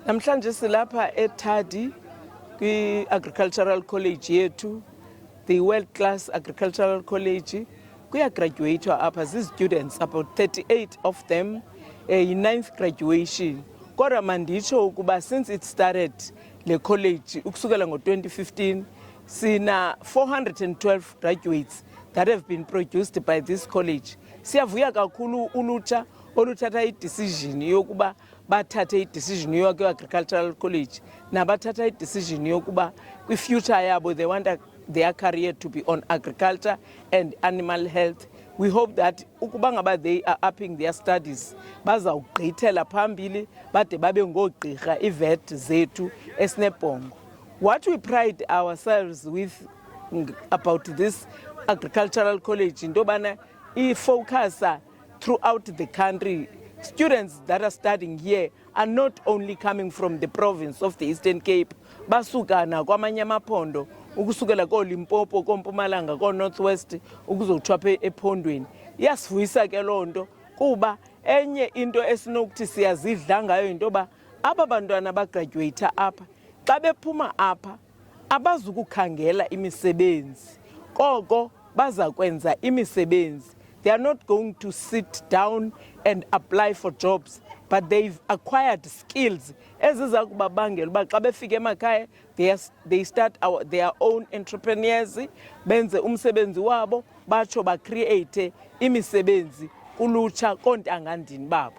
Namhlanje silapha eThadi kwi-Agricultural College yethu, the World Class Agricultural College. Kuyagraduate apha students, about 38 of them, in 9th graduation. Kodwa manditsho ukuba since it started le college ukusukela ngo-2015 sina 412 graduates that have been produced by this college. Siyavuya kakhulu ulutsha oluthatha i-decision yokuba bathathe i-decision yokuya agricultural college nabathatha i-decision yokuba kwi-future yabo they want their career to be on agriculture and animal health. We hope that ukuba ngaba they are upping their studies bazawugqithela phambili bade babe ngoogqirha ivet zethu eSnebhongo. What we pride ourselves with about this agricultural college into bana i-focusa throughout the country. Students that are studying here are not only coming from the province of the Eastern Cape, basuka na kwamanye amaphondo ukusukela koLimpopo, koMpumalanga, koNorthwest ukuzotshwa ephondweni. Iyasivuyisa ke loo nto kuba enye into esinokuthi siyazidla ngayo into ba aba bantwana bagraduate apha xa bephuma apha abazukukhangela imisebenzi, koko baza kwenza imisebenzi. They are not going to sit down and apply for jobs, but they've acquired skills. Eziza kubabangela uba xa befika emakhaya they start their own entrepreneurs, benze umsebenzi wabo, batsho ba create imisebenzi kulutsha kontangandini babo.